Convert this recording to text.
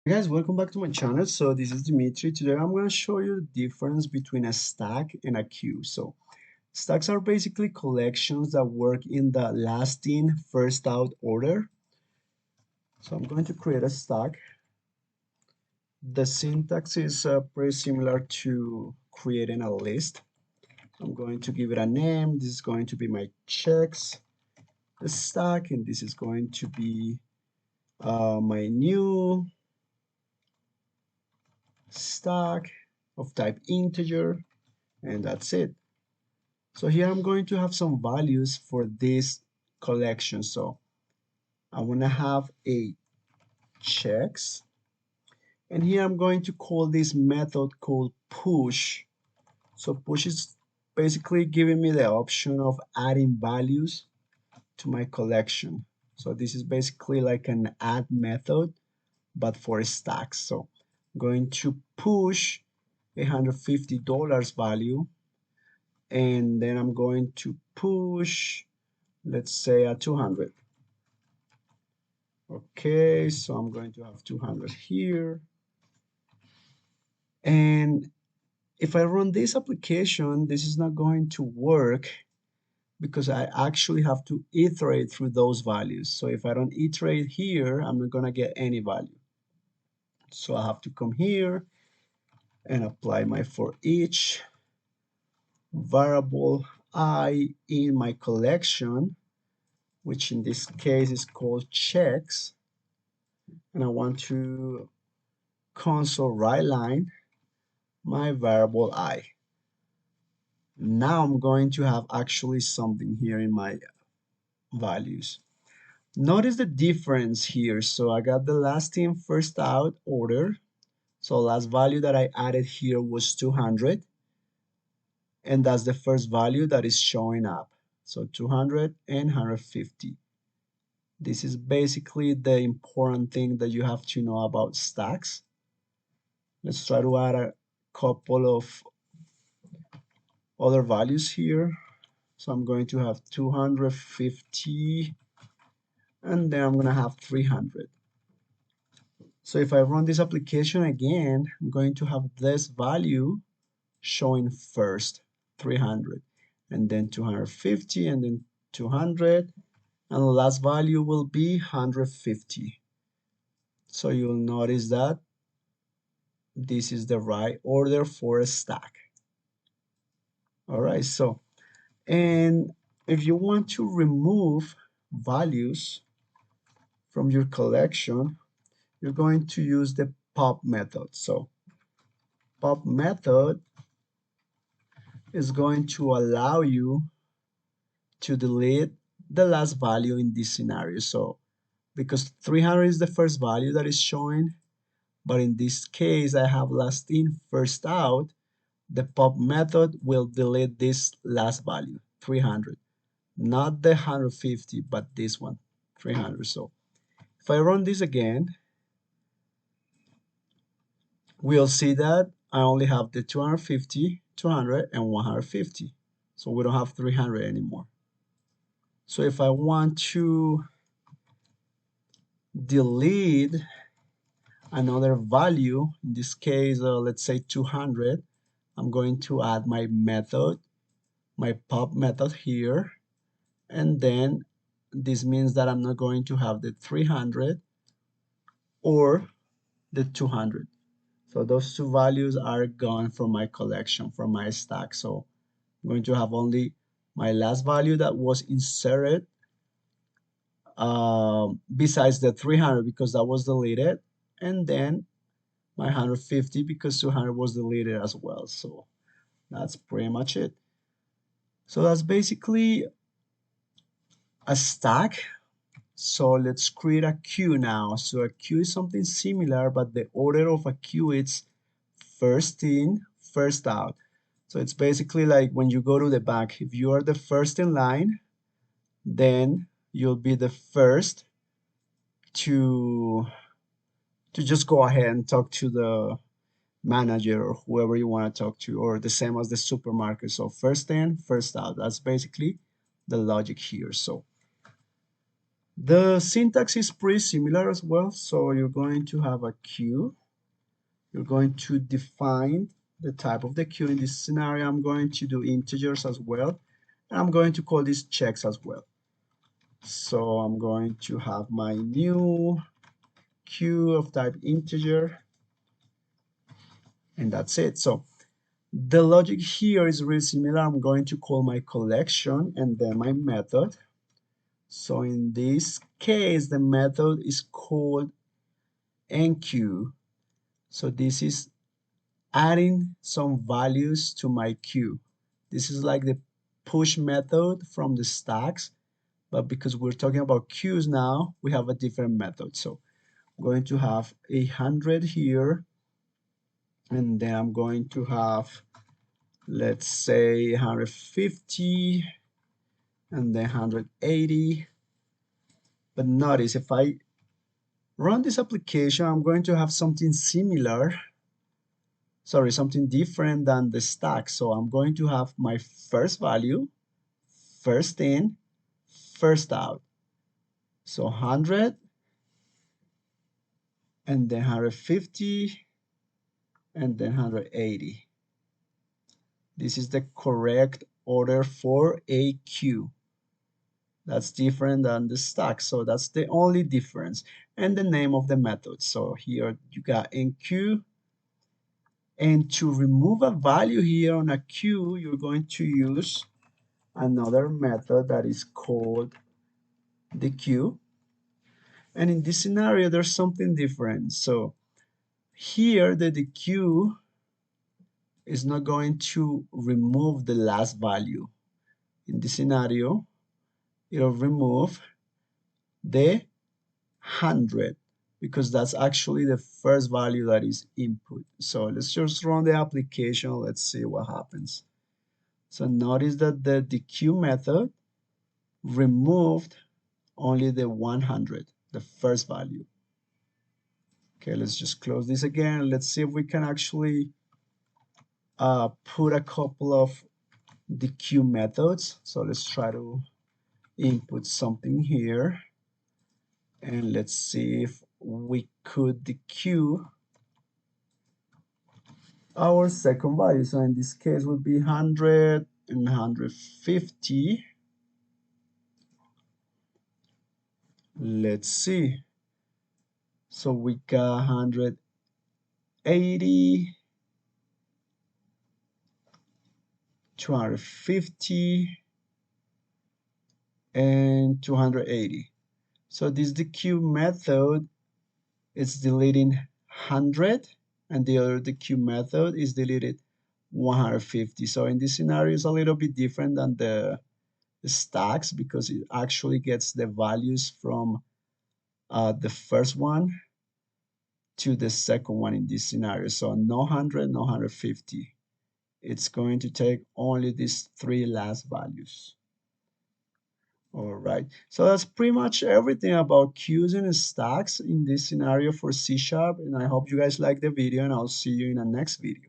Hey guys, welcome back to my channel. So this is Dimitri. Today I'm going to show you the difference between a stack and a queue. So stacks are basically collections that work in the last in, first out order. So I'm going to create a stack. The syntax is pretty similar to creating a list. I'm going to give it a name. This is going to be my checks, the stack, and this is going to be my new stack of type integer, and that's it. So here I'm going to have some values for this collection. So I want to have a checks, and here I'm going to call this method called push. So push is basically giving me the option of adding values to my collection. So this is basically like an add method, but for stacks. So I'm going to push $150 value, and then I'm going to push, let's say, a 200. Okay, so I'm going to have 200 here. And if I run this application, this is not going to work because I actually have to iterate through those values. So if I don't iterate here, I'm not going to get any value. So I have to come here and apply my for each variable I in my collection, which in this case is called checks. And I want to console write line my variable I. Now I'm going to have actually something here in my values. Notice the difference here. So I got the last in, first out order. So last value that I added here was 200. And that's the first value that is showing up. So 200 and 150. This is basically the important thing that you have to know about stacks. Let's try to add a couple of other values here. So I'm going to have 250, and then I'm going to have 300. So if I run this application again, I'm going to have this value showing first, 300, and then 250, and then 200, and the last value will be 150. So you'll notice that this is the right order for a stack. All right, so, and if you want to remove values from your collection, you're going to use the pop method. So pop method is going to allow you to delete the last value in this scenario. So because 300 is the first value that is showing, but in this case I have last in, first out, the pop method will delete this last value, 300. Not the 150, but this one, 300. So if I run this again, we'll see that I only have the 250, 200, and 150. So we don't have 300 anymore. So if I want to delete another value, in this case, let's say 200, I'm going to add my method, my pop method here. And then this means that I'm not going to have the 300 or the 200. So those two values are gone from my collection, from my stack. So I'm going to have only my last value that was inserted besides the 300 because that was deleted, and then my 150 because 200 was deleted as well. So that's pretty much it. So that's basically a stack. So let's create a queue now. So a queue is something similar, but the order of a queue is first in, first out. So it's basically like when you go to the bank, if you are the first in line, then you'll be the first to just go ahead and talk to the manager or whoever you want to talk to, or the same as the supermarket. So first in, first out. That's basically the logic here. So The syntax is pretty similar as well. So you're going to have a queue. You're going to define the type of the queue. In this scenario, I'm going to do integers as well. And I'm going to call these checks as well. So I'm going to have my new queue of type integer, and that's it. So the logic here is really similar. I'm going to call my collection and then my method. So in this case, the method is called enqueue. So this is adding some values to my queue. This is like the push method from the stacks, but because we're talking about queues now, we have a different method. So I'm going to have 100 here, and then I'm going to have, let's say, 150, and then 180. But notice if I run this application, I'm going to have something similar, sorry, something different than the stack. So I'm going to have my first value, first in, first out. So 100, and then 150, and then 180. This is the correct order for a queue. That's different than the stack. So that's the only difference. And the name of the method. So here you got enqueue. And to remove a value here on a queue, you're going to use another method that is called the queue. And in this scenario, there's something different. So here the queue is not going to remove the last value. In this scenario, it'll remove the 100 because that's actually the first value that is input. So let's just run the application. Let's see what happens. So notice that the queue method removed only the 100, the first value. Okay, let's just close this again. Let's see if we can actually put a couple of the queue methods. So let's try to input something here. And let's see if we could dequeue our second value. So in this case would be 100 and 150. Let's see. So we got 180, 250, and 280. So this dequeue method is deleting 100, and the other dequeue method is deleted 150. So in this scenario, it's a little bit different than the stacks because it actually gets the values from the first one to the second one in this scenario. So no 100, no 150. It's going to take only these three last values. All right, so that's pretty much everything about queues and stacks in this scenario for C#, and I hope you guys like the video, and I'll see you in the next video.